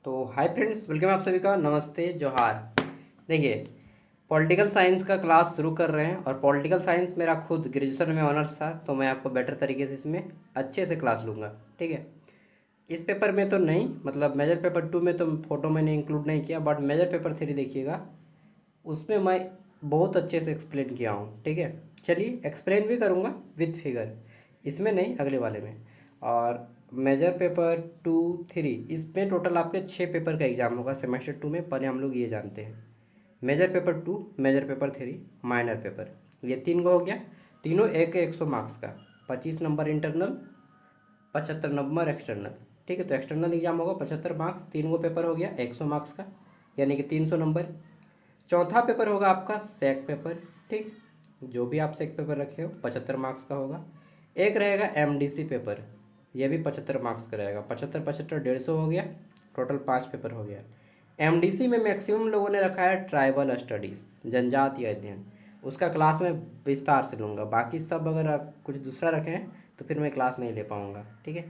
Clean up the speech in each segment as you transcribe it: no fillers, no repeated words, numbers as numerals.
तो hi friends, welcome आप सभी का। नमस्ते, जोहार। देखिए, पॉलिटिकल साइंस का क्लास शुरू कर रहे हैं और पॉलिटिकल साइंस मेरा खुद ग्रेजुएशन में ऑनर्स था, तो मैं आपको बेटर तरीके से इसमें अच्छे से क्लास लूँगा। ठीक है। इस पेपर में तो नहीं, मतलब मेजर पेपर 2 में तो फोटो मैंने इंक्लूड नहीं किया, बट मेजर पेपर 3 देखिएगा, उसमें मैं बहुत अच्छे से एक्सप्लेन किया हूँ। ठीक है। चलिए, एक्सप्लेन भी करूँगा विथ फिगर, इसमें नहीं, अगले वाले में। और मेजर पेपर 2, 3, इसमें टोटल आपके 6 पेपर का एग्ज़ाम होगा सेमेस्टर 2 में। पहले हम लोग ये जानते हैं, major paper 2, major paper 3, minor paper, ये 3 को हो गया। तीनों एक 100 मार्क्स का, 25 नंबर इंटरनल, 75 नंबर एक्सटर्नल। ठीक है। तो एक्सटर्नल एग्जाम होगा 75 मार्क्स, 3 पेपर हो गया 100 मार्क्स का, यानी कि 300 नंबर। चौथा पेपर होगा आपका सेक पेपर। ठीक, जो भी आप सेक पेपर रखे हो 75 मार्क्स का होगा। एक रहेगा एमडीसी पेपर, ये भी 75 मार्क्स का रहेगा। 75 75 150 हो गया, टोटल 5 पेपर हो गया। एमडीसी में मैक्सिमम लोगों ने रखा है ट्राइबल स्टडीज़, जनजातीय अध्ययन, उसका क्लास में विस्तार से लूँगा। बाकी सब अगर आप कुछ दूसरा रखें तो फिर मैं क्लास नहीं ले पाऊँगा। ठीक है।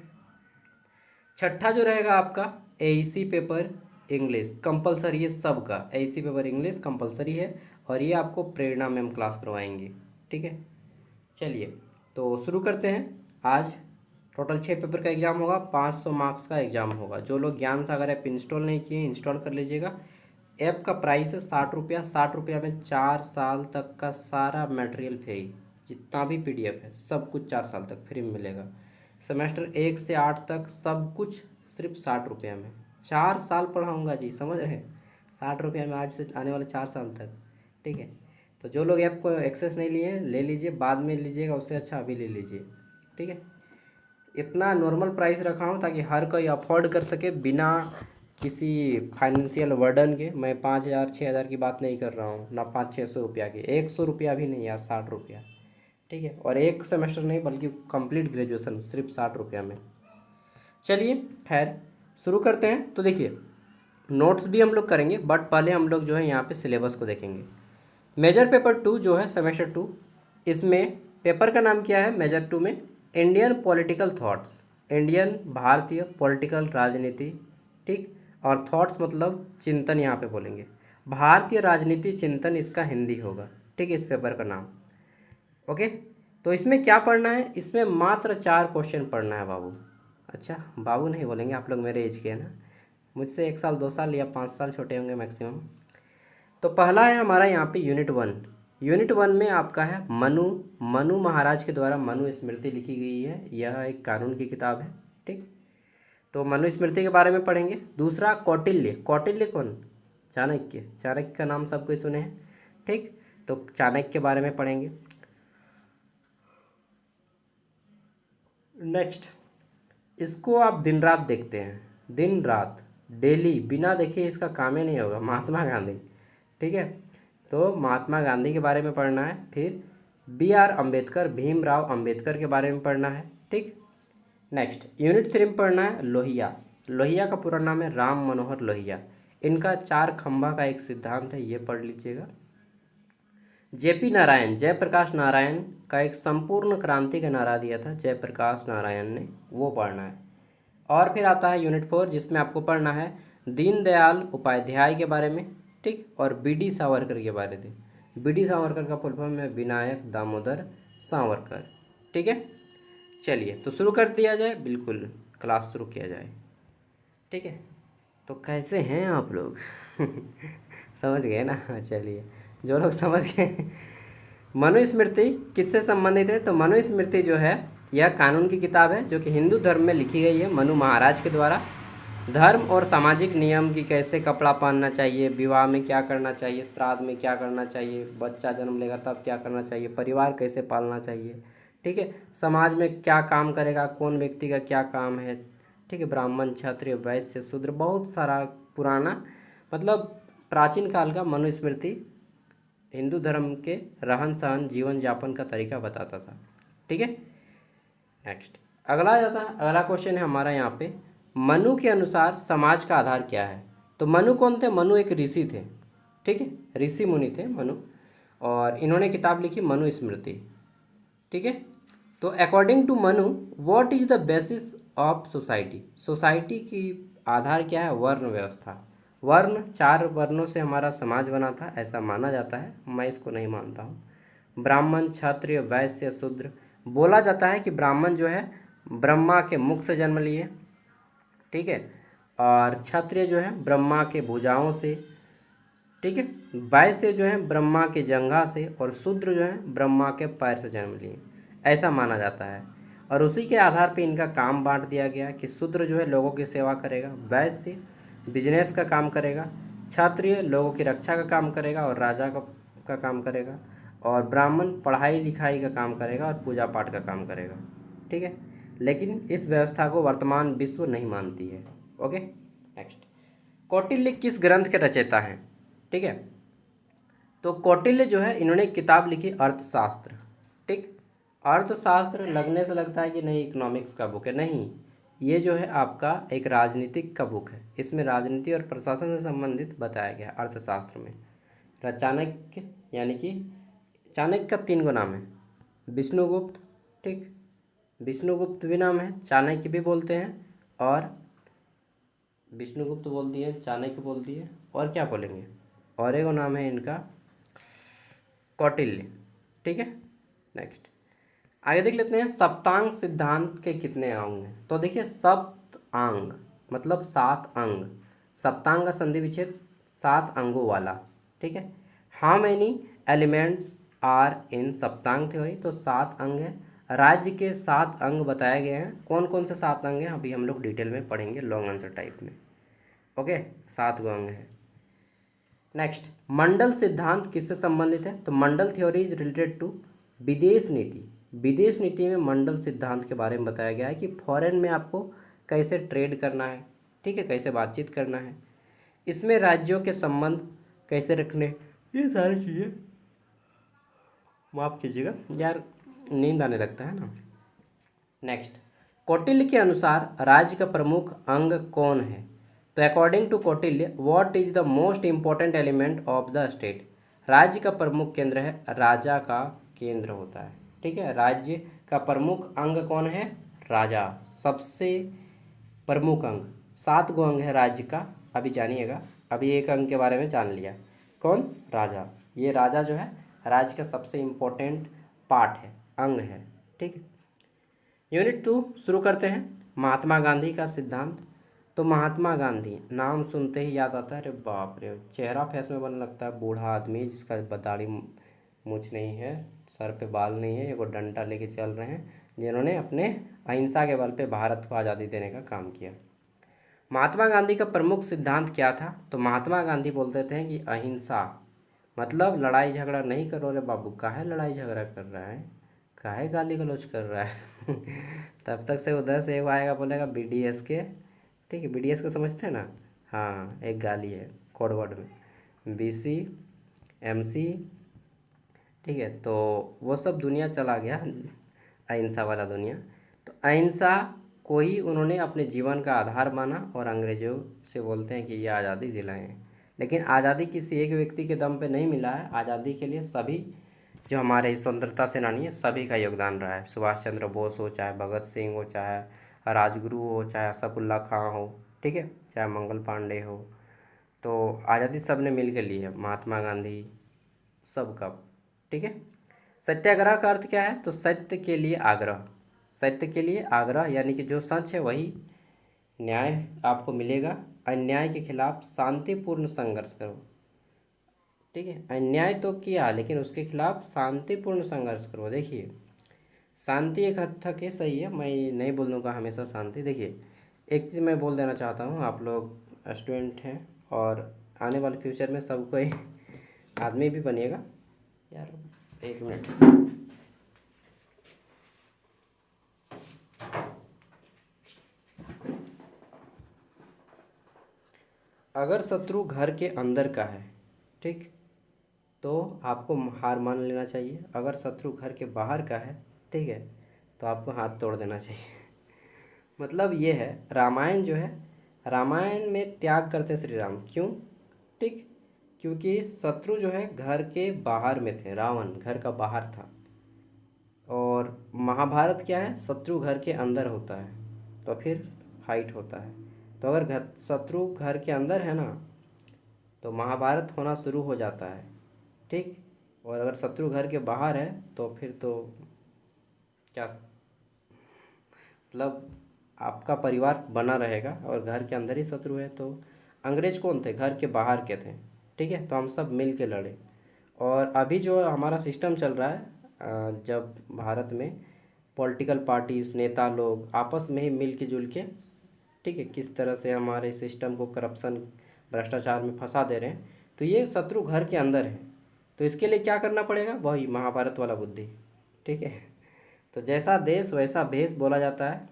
छठा जो रहेगा आपका एईसी पेपर इंग्लिश, कंपलसरी है सबका। एईसी पेपर इंग्लिश कंपलसरी है और ये आपको प्रेरणा मैम क्लास करवाएंगी। ठीक है। चलिए, तो शुरू करते हैं। आज टोटल 6 पेपर का एग्ज़ाम होगा, 500 मार्क्स का एग्ज़ाम होगा। जो लोग ज्ञान सागर ऐप इंस्टॉल नहीं किए, इंस्टॉल कर लीजिएगा। ऐप का प्राइस है 60 रुपया। 60 रुपया में 4 साल तक का सारा मटेरियल फ्री, जितना भी पीडीएफ है सब कुछ 4 साल तक फ्री में मिलेगा। सेमेस्टर 1 से 8 तक सब कुछ सिर्फ 60 रुपया में। 4 साल पढ़ाऊँगा जी, समझ रहे हैं। 60 रुपया में आज से आने वाले 4 साल तक। ठीक है। तो जो लोग ऐप को एक्सेस नहीं लिए ले लीजिए, बाद में लीजिएगा, उससे अच्छा अभी ले लीजिए। ठीक है। इतना नॉर्मल प्राइस रखा हूँ ताकि हर कोई अफोर्ड कर सके बिना किसी फाइनेंशियल वर्डन के। मैं 5,000 6,000 की बात नहीं कर रहा हूँ, ना 500-600 रुपया की, 100 रुपया भी नहीं यार, 60 रुपया। ठीक है। और एक सेमेस्टर नहीं बल्कि कंप्लीट ग्रेजुएशन सिर्फ 60 रुपया में। चलिए, खैर शुरू करते हैं। तो देखिए, नोट्स भी हम लोग करेंगे, बट पहले हम लोग जो है यहाँ पे सिलेबस को देखेंगे। मेजर पेपर 2 जो है सेमेस्टर 2, इसमें पेपर का नाम क्या है मेजर 2 में? इंडियन पॉलिटिकल थॉट्स, इंडियन भारतीय पॉलिटिकल राजनीति। ठीक। और थॉट्स मतलब चिंतन, यहाँ पे बोलेंगे भारतीय राजनीति चिंतन, इसका हिंदी होगा। ठीक है, इस पेपर का नाम। ओके। तो इसमें क्या पढ़ना है? इसमें मात्र 4 क्वेश्चन पढ़ना है बाबू। अच्छा, बाबू नहीं बोलेंगे, आप लोग मेरे एज के हैं ना, मुझसे 1 साल 2 साल या 5 साल छोटे होंगे मैक्सिमम। तो पहला है हमारा यहाँ पे यूनिट 1। यूनिट 1 में आपका है मनु। मनु महाराज के द्वारा मनु स्मृति लिखी गई है, यह एक कानून की किताब है। ठीक। तो मनु स्मृति के बारे में पढ़ेंगे। दूसरा कौटिल्य। कौटिल्य कौन? चाणक्य। चाणक्य का नाम सब कोई सुने हैं। ठीक। तो चाणक्य के बारे में पढ़ेंगे। नेक्स्ट, इसको आप दिन रात देखते हैं, दिन रात डेली, बिना देखे इसका काम ही नहीं होगा, महात्मा गांधी। ठीक है। तो महात्मा गांधी के बारे में पढ़ना है। फिर B.R. अम्बेडकर, भीमराव अम्बेडकर के बारे में पढ़ना है। ठीक। नेक्स्ट, यूनिट 3 में पढ़ना है लोहिया। लोहिया का पूरा नाम है राम मनोहर लोहिया। इनका 4 खंभा का एक सिद्धांत है, ये पढ़ लीजिएगा। जेपी नारायण, जयप्रकाश नारायण का एक संपूर्ण क्रांति का नारा दिया था जयप्रकाश नारायण ने, वो पढ़ना है। और फिर आता है यूनिट 4, जिसमें आपको पढ़ना है दीनदयाल उपाध्याय के बारे में। ठीक। और बीडी सावरकर के बारे में। बीडी सावरकर का फुल फॉर्म है विनायक दामोदर सावरकर। ठीक है। चलिए, तो शुरू कर दिया जाए, बिल्कुल क्लास शुरू किया जाए। ठीक है। तो कैसे हैं आप लोग? समझ गए ना? चलिए, जो लोग समझ गए। मनुस्मृति किससे संबंधित है? तो मनुस्मृति जो है यह कानून की किताब है जो कि हिंदू धर्म में लिखी गई है मनु महाराज के द्वारा। धर्म और सामाजिक नियम की, कैसे कपड़ा पहनना चाहिए, विवाह में क्या करना चाहिए, श्राद्ध में क्या करना चाहिए, बच्चा जन्म लेगा तब क्या करना चाहिए, परिवार कैसे पालना चाहिए। ठीक है। समाज में क्या काम करेगा, कौन व्यक्ति का क्या काम है। ठीक है। ब्राह्मण, क्षत्रिय, वैश्य, शूद्र, बहुत सारा पुराना, मतलब प्राचीन काल का मनुस्मृति हिंदू धर्म के रहन सहन, जीवन यापन का तरीका बताता था। ठीक है। नेक्स्ट, अगला आ जाता है, अगला क्वेश्चन है हमारा यहाँ पे, मनु के अनुसार समाज का आधार क्या है? तो मनु कौन थे? मनु एक ऋषि थे। ठीक है, ऋषि मुनि थे मनु, और इन्होंने किताब लिखी मनुस्मृति। ठीक है। तो according to Manu, what is the basis of society? Society की आधार क्या है? वर्ण व्यवस्था। वर्ण, 4 वर्णों से हमारा समाज बना था, ऐसा माना जाता है, मैं इसको नहीं मानता हूँ। ब्राह्मण, क्षत्रिय, वैश्य, शूद्र। बोला जाता है कि ब्राह्मण जो है ब्रह्मा के मुख से जन्म लिए, ठीक है, और क्षत्रिय जो है ब्रह्मा के भुजाओं से, ठीक है, वैश्य जो है ब्रह्मा के जंघा से, और शूद्र जो है ब्रह्मा के पैर से जन्म लिए, ऐसा माना जाता है। और उसी के आधार पे इनका काम बांट दिया गया कि शूद्र जो है लोगों की सेवा करेगा, वैश्य बिजनेस का काम करेगा, क्षत्रिय लोगों की रक्षा का काम करेगा और राजा का काम करेगा, और ब्राह्मण पढ़ाई लिखाई का काम करेगा और पूजा पाठ का काम करेगा, ठीक है। लेकिन इस व्यवस्था को वर्तमान विश्व नहीं मानती है। Okay, next. कौटिल्य किस ग्रंथ के रचयिता हैं? ठीक है, तो कौटिल्य जो है इन्होंने एक किताब लिखी अर्थशास्त्र, ठीक। अर्थशास्त्र लगने से लगता है कि नहीं इकोनॉमिक्स का बुक है, नहीं, ये जो है आपका एक राजनीतिक का बुक है। इसमें राजनीति और प्रशासन से संबंधित बताया गया अर्थशास्त्र में। चाणक्य, यानी कि चाणक्य का 3 गो नाम है, विष्णुगुप्त, ठीक, विष्णुगुप्त भी नाम है, चाणक्य भी बोलते हैं, और विष्णुगुप्त बोल दिए, चाणक्य बोल दिए, और क्या बोलेंगे, और एक नाम है इनका कौटिल्य, ठीक है। नेक्स्ट, आगे देख लेते हैं सप्तांग सिद्धांत के कितने अंग हैं। तो देखिए सप्तांग मतलब 7 अंग, सप्तांग का संधि विच्छेद 7 अंगों वाला, ठीक है। How many elements are in saptanga theory, तो 7 अंग है। राज्य के 7 अंग बताए गए हैं, कौन कौन से 7 अंग हैं अभी हम लोग डिटेल में पढ़ेंगे लॉन्ग आंसर टाइप में। ओके, 7 गो अंग है। नेक्स्ट, मंडल सिद्धांत किससे संबंधित है? तो मंडल थ्योरी इज रिलेटेड टू विदेश नीति। विदेश नीति में मंडल सिद्धांत के बारे में बताया गया है कि फॉरेन में आपको कैसे ट्रेड करना है, ठीक है, कैसे बातचीत करना है, इसमें राज्यों के संबंध कैसे रखने, ये सारी चीज़ें। माफ़ कीजिएगा यार, नींद आने लगता है ना। नेक्स्ट, कौटिल्य के अनुसार राज्य का प्रमुख अंग कौन है? तो according to Kautilya what is the most important element of the state. राज्य का प्रमुख केंद्र है, राजा का केंद्र होता है, ठीक है। राज्य का प्रमुख अंग कौन है? राजा, सबसे प्रमुख अंग। 7 गो अंग है राज्य का, अभी जानिएगा, अभी एक अंग के बारे में जान लिया, कौन? राजा। ये राजा जो है राज्य का सबसे इम्पोर्टेंट पार्ट है, अंग है, ठीक है। यूनिट 2 शुरू करते हैं, महात्मा गांधी का सिद्धांत। तो महात्मा गांधी नाम सुनते ही याद आता है, अरे बाप रे, चेहरा फैशनेबल लगता है, बूढ़ा आदमी जिसका दाढ़ी मूछ नहीं है, सर पे बाल नहीं है, एगो डंडा लेके चल रहे हैं, जिन्होंने अपने अहिंसा के बल पे भारत को आज़ादी देने का काम किया। महात्मा गांधी का प्रमुख सिद्धांत क्या था? तो महात्मा गांधी बोलते थे कि अहिंसा मतलब लड़ाई झगड़ा नहीं करो। अरे बाबू, काहे लड़ाई झगड़ा कर रहा है, काहे गाली गलौज कर रहा है तब तक से उधर से एक आएगा बोलेगा BDS के, ठीक है, BDS को समझते हैं ना, हाँ, एक गाली है कोड वर्ड में, BC MC, ठीक है। तो वो सब दुनिया चला गया, अहिंसा वाला दुनिया। तो अहिंसा को ही उन्होंने अपने जीवन का आधार माना, और अंग्रेजों से बोलते हैं कि ये आज़ादी दिलाए हैं। लेकिन आज़ादी किसी एक व्यक्ति के दम पे नहीं मिला है, आज़ादी के लिए सभी जो हमारे स्वतंत्रता सेनानी है सभी का योगदान रहा है। सुभाष चंद्र बोस हो, चाहे भगत सिंह हो, चाहे राजगुरु हो, चाहे असफुल्ला खां हो, ठीक है, चाहे मंगल पांडे हो, तो आज़ादी सब ने मिल के ली है, महात्मा गांधी सबका, ठीक है। सत्याग्रह का अर्थ क्या है? तो सत्य के लिए आग्रह, सत्य के लिए आग्रह, यानी कि जो सच है वही न्याय आपको मिलेगा, अन्याय के खिलाफ शांतिपूर्ण संघर्ष करो, ठीक है। अन्याय तो किया लेकिन उसके खिलाफ शांतिपूर्ण संघर्ष करो। देखिए शांति एक हद तक है, सही है, मैं नहीं बोलूँगा हमेशा शांति। देखिए एक चीज़ मैं बोल देना चाहता हूँ, आप लोग स्टूडेंट हैं और आने वाले फ्यूचर में सब कोई आदमी भी बनिएगा। यार एक मिनट, अगर शत्रु घर के अंदर का है, ठीक, तो आपको हार मान लेना चाहिए। अगर शत्रु घर के बाहर का है, ठीक है, तो आपको हाथ तोड़ देना चाहिए मतलब ये है, रामायण जो है, रामायण में त्याग करते श्री राम, क्यों? ठीक, क्योंकि शत्रु जो है घर के बाहर में थे, रावण घर का बाहर था, और महाभारत क्या है, शत्रु घर के अंदर होता है, तो फिर फाइट होता है। तो अगर शत्रु घर के अंदर है ना तो महाभारत होना शुरू हो जाता है, ठीक। और अगर शत्रु घर के बाहर है तो फिर तो क्या मतलब आपका परिवार बना रहेगा, और घर के अंदर ही शत्रु है तो अंग्रेज कौन थे, घर के बाहर के थे, ठीक है। तो हम सब मिल के लड़े। और अभी जो हमारा सिस्टम चल रहा है, जब भारत में पॉलिटिकल पार्टीज नेता लोग आपस में ही मिल के जुल के, ठीक है, किस तरह से हमारे सिस्टम को करप्शन भ्रष्टाचार में फंसा दे रहे हैं, तो ये शत्रु घर के अंदर है। तो इसके लिए क्या करना पड़ेगा, वही महाभारत वाला बुद्धि, ठीक है। तो जैसा देश वैसा भेष बोला जाता है।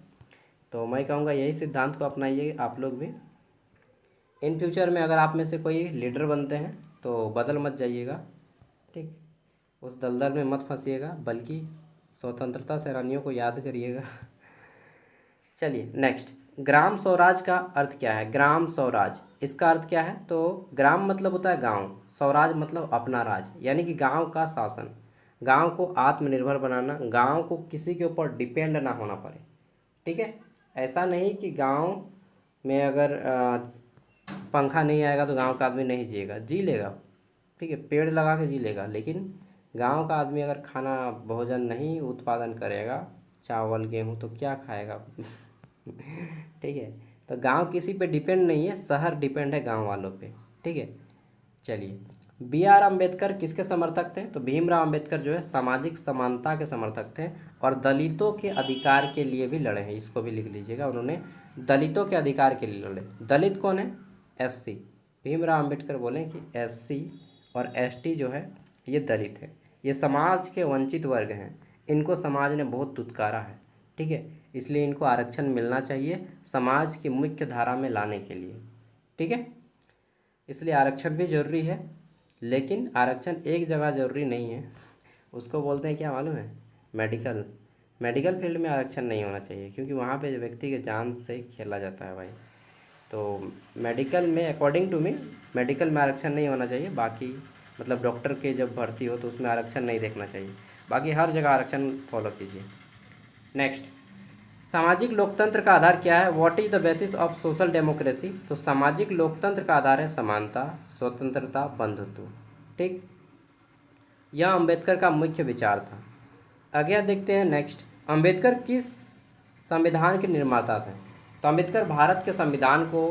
तो मैं कहूँगा यही सिद्धांत को अपनाइए आप लोग भी। इन फ्यूचर में अगर आप में से कोई लीडर बनते हैं तो बदल मत जाइएगा, ठीक। उस दलदल में मत फंसिएगा, बल्कि स्वतंत्रता सेनानियों को याद करिएगा। चलिए नेक्स्ट, ग्राम स्वराज का अर्थ क्या है। ग्राम स्वराज, इसका अर्थ क्या है, तो ग्राम मतलब होता है गांव, स्वराज मतलब अपना राज, यानी कि गांव का शासन, गांव को आत्मनिर्भर बनाना, गांव को किसी के ऊपर डिपेंड ना होना पड़े, ठीक है। ऐसा नहीं कि गांव में अगर पंखा नहीं आएगा तो गांव का आदमी नहीं जिएगा, जी लेगा, ठीक है, पेड़ लगा के जी लेगा, लेकिन गांव का आदमी अगर खाना भोजन नहीं उत्पादन करेगा, चावल गेहूँ, तो क्या खाएगा। ठीक है। तो गांव किसी पे डिपेंड नहीं है, शहर डिपेंड है गांव वालों पे, ठीक है। चलिए, बी आर अम्बेडकर किसके समर्थक थे, तो भीमराव अम्बेडकर जो है सामाजिक समानता के समर्थक थे और दलितों के अधिकार के लिए भी लड़े हैं, इसको भी लिख लीजिएगा। उन्होंने दलितों के अधिकार के लिए लड़े। दलित कौन है, एससी। भीमराव अम्बेडकर बोले कि एससी और एसटी जो है ये दलित है, ये समाज के वंचित वर्ग हैं, इनको समाज ने बहुत दुत्कारा है, ठीक है। इसलिए इनको आरक्षण मिलना चाहिए समाज की मुख्य धारा में लाने के लिए, ठीक है। इसलिए आरक्षण भी ज़रूरी है, लेकिन आरक्षण एक जगह ज़रूरी नहीं है, उसको बोलते हैं क्या मालूम है, मेडिकल। मेडिकल फील्ड में आरक्षण नहीं होना चाहिए, क्योंकि वहाँ पे व्यक्ति के जान से खेला जाता है भाई। तो मेडिकल में अकॉर्डिंग टू मी मेडिकल में आरक्षण नहीं होना चाहिए। बाकी मतलब डॉक्टर के जब भर्ती हो तो उसमें आरक्षण नहीं देखना चाहिए, बाकी हर जगह आरक्षण फॉलो कीजिए। नेक्स्ट, सामाजिक लोकतंत्र का आधार क्या है, what is the basis of social democracy. तो सामाजिक लोकतंत्र का आधार है समानता, स्वतंत्रता, बंधुत्व, ठीक। यह अंबेडकर का मुख्य विचार था। आगे देखते हैं नेक्स्ट, अंबेडकर किस संविधान के निर्माता थे। तो अंबेडकर भारत के संविधान को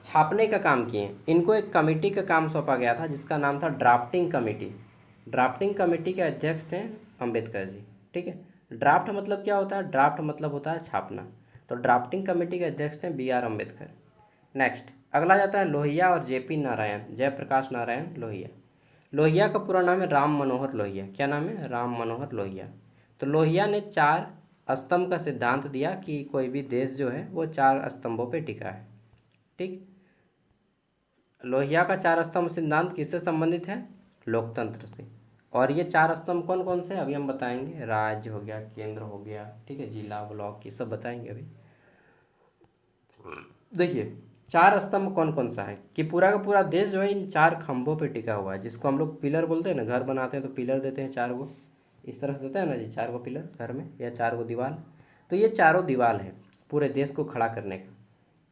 छापने का काम किए। इनको एक कमेटी का काम सौंपा गया था जिसका नाम था ड्राफ्टिंग कमेटी। ड्राफ्टिंग कमेटी के अध्यक्ष थे अंबेडकर जी, ठीक है। ड्राफ्ट मतलब क्या होता है, ड्राफ्ट मतलब होता है छापना। तो ड्राफ्टिंग कमेटी के अध्यक्ष थे बी आर अम्बेडकर। नेक्स्ट, अगला जाता है लोहिया और जेपी नारायण, जयप्रकाश नारायण लोहिया। लोहिया का पूरा नाम है राम मनोहर लोहिया। क्या नाम है, राम मनोहर लोहिया। तो लोहिया ने 4 स्तंभ का सिद्धांत दिया कि कोई भी देश जो है वो 4 स्तंभों पे टिका है, ठीक। लोहिया का 4 स्तंभ सिद्धांत किससे संबंधित है, लोकतंत्र से। और ये 4 स्तंभ कौन कौन से अभी हम बताएंगे, राज्य हो गया, केंद्र हो गया, ठीक है, जिला, ब्लॉक, ये सब बताएंगे अभी। देखिए 4 स्तंभ कौन कौन सा है कि पूरा का पूरा देश जो है इन 4 खंभों पे टिका हुआ है, जिसको हम लोग पिलर बोलते हैं ना, घर बनाते हैं तो पिलर देते हैं 4 गो, इस तरह से देते हैं ना जी, 4 गो पिलर घर में या 4 गो दीवार। तो ये चारों दीवार है पूरे देश को खड़ा करने का,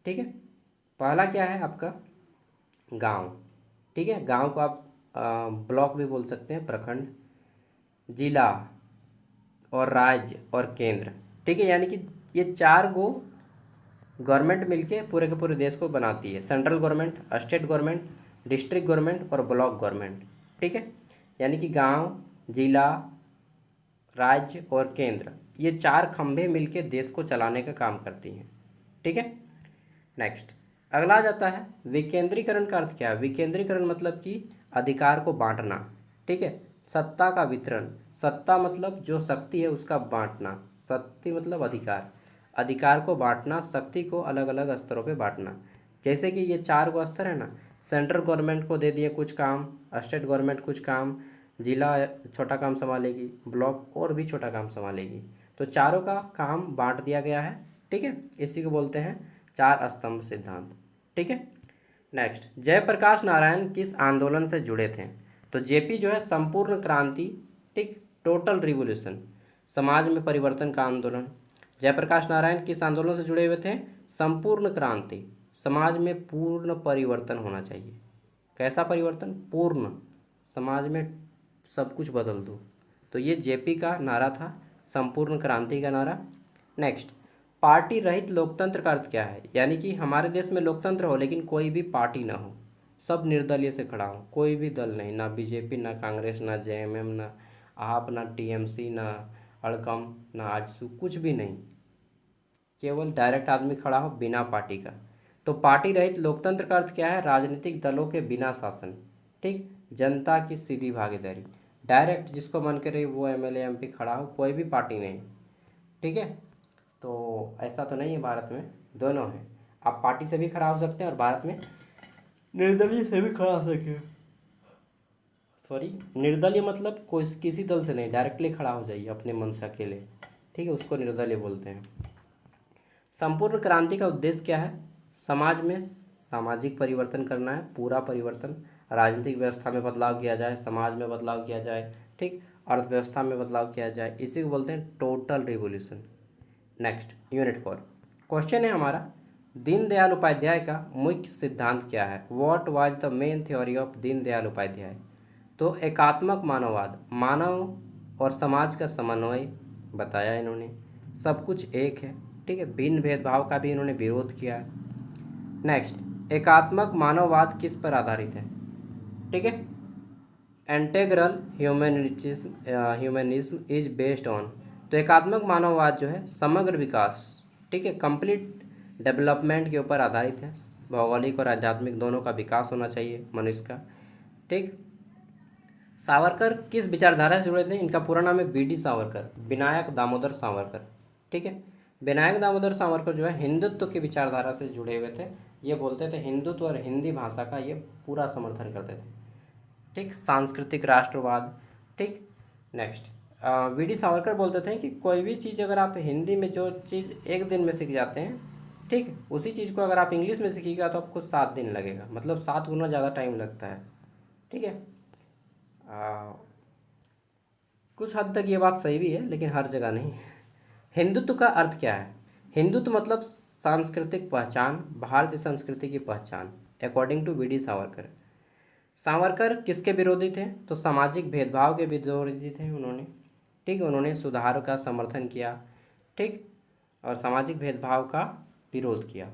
ठीक है। पहला क्या है आपका, गांव, ठीक है। गांव को आप ब्लॉक भी बोल सकते हैं, प्रखंड, जिला और राज्य और केंद्र, ठीक है। यानी कि ये 4 गो गवर्नमेंट मिलके पूरे के पूरे देश को बनाती है, central government, state government, district government और ब्लॉक गवर्नमेंट, ठीक है। यानी कि गांव, जिला, राज्य और केंद्र, ये 4 खंभे मिलके देश को चलाने का काम करती हैं, ठीक है। नेक्स्ट, अगला आ जाता है विकेंद्रीकरण का अर्थ क्या है। विकेंद्रीकरण मतलब कि अधिकार को बांटना, ठीक है। सत्ता का वितरण, सत्ता मतलब जो शक्ति है उसका बांटना, शक्ति मतलब अधिकार, अधिकार को बांटना, शक्ति को अलग अलग स्तरों पे बांटना। जैसे कि ये 4 गो स्तर है ना, सेंट्रल गवर्नमेंट को दे दिए कुछ काम, स्टेट गवर्नमेंट कुछ काम, जिला छोटा काम संभालेगी, ब्लॉक और भी छोटा काम संभालेगी। तो चारों का काम बांट दिया गया है, ठीक है। इसी को बोलते हैं 4 स्तंभ सिद्धांत, ठीक है। नेक्स्ट, जयप्रकाश नारायण किस आंदोलन से जुड़े थे। तो जेपी जो है संपूर्ण क्रांति, ठीक, टोटल रिवोल्यूशन, समाज में परिवर्तन का आंदोलन। जयप्रकाश नारायण किस आंदोलन से जुड़े हुए थे, संपूर्ण क्रांति, समाज में पूर्ण परिवर्तन होना चाहिए। कैसा परिवर्तन? पूर्ण, समाज में सब कुछ बदल दो। तो ये जेपी का नारा था, संपूर्ण क्रांति का नारा। नेक्स्ट, पार्टी रहित लोकतंत्र का अर्थ क्या है? यानी कि हमारे देश में लोकतंत्र हो लेकिन कोई भी पार्टी ना हो, सब निर्दलीय से खड़ा हो, कोई भी दल नहीं, ना बीजेपी, ना कांग्रेस, ना जेएमएम, ना आप, ना टीएमसी, ना अड़कम, ना आजसू, कुछ भी नहीं, केवल डायरेक्ट आदमी खड़ा हो बिना पार्टी का। तो पार्टी रहित लोकतंत्र का अर्थ क्या है? राजनीतिक दलों के बिना शासन, ठीक, जनता की सीधी भागीदारी, डायरेक्ट जिसको मन करे वो एमएलए एमपी खड़ा हो, कोई भी पार्टी नहीं, ठीक है। तो ऐसा तो नहीं है, भारत में दोनों है, आप पार्टी से भी खड़ा हो सकते हैं और भारत में निर्दलीय से भी खड़ा हो सकते हैं। सॉरी, निर्दलीय मतलब कोई किसी दल से नहीं, डायरेक्टली खड़ा हो जाइए अपने मन से अकेले, ठीक है, उसको निर्दलीय बोलते हैं। संपूर्ण क्रांति का उद्देश्य क्या है? समाज में सामाजिक परिवर्तन करना है, पूरा परिवर्तन, राजनीतिक व्यवस्था में बदलाव किया जाए, समाज में बदलाव किया जाए, ठीक, अर्थव्यवस्था में बदलाव किया जाए, इसी को बोलते हैं total revolution. Next, unit 4 question है हमारा, दीनदयाल उपाध्याय का मुख्य सिद्धांत क्या है? What was the main theory of Deendayal Upadhyaya? तो एकात्मक मानववाद, मानव और समाज का समन्वय बताया इन्होंने, सब कुछ एक है, ठीक है, भिन्न भेदभाव का भी इन्होंने विरोध किया। नेक्स्ट, एकात्मक मानववाद किस पर आधारित है? ठीक है, integral humanism is based on. तो एकात्मक मानववाद जो है समग्र विकास, ठीक है, कंप्लीट डेवलपमेंट के ऊपर आधारित है, भौगोलिक और आध्यात्मिक दोनों का विकास होना चाहिए मनुष्य का, ठीक। सावरकर किस विचारधारा से जुड़े थे? इनका पूरा नाम है बीडी सावरकर, विनायक दामोदर सावरकर, ठीक है। विनायक दामोदर सावरकर जो है हिंदुत्व की विचारधारा से जुड़े हुए थे, ये बोलते थे हिंदुत्व और हिंदी भाषा का ये पूरा समर्थन करते थे, ठीक, सांस्कृतिक राष्ट्रवाद, ठीक। नेक्स्ट, वीडी सावरकर बोलते थे कि कोई भी चीज़ अगर आप हिंदी में जो चीज़ एक दिन में सीख जाते हैं, ठीक, उसी चीज़ को अगर आप इंग्लिश में सीखिएगा तो आपको 7 दिन लगेगा, मतलब 7 गुना ज़्यादा टाइम लगता है, ठीक है। कुछ हद तक ये बात सही भी है लेकिन हर जगह नहीं। हिंदुत्व का अर्थ क्या है? हिंदुत्व मतलब सांस्कृतिक पहचान, भारतीय संस्कृति की पहचान, according to V D Savarkar. Savarkar किसके विरोधी थे? तो सामाजिक भेदभाव के विरोधी थे उन्होंने, ठीक, उन्होंने सुधार का समर्थन किया, ठीक, और सामाजिक भेदभाव का विरोध किया।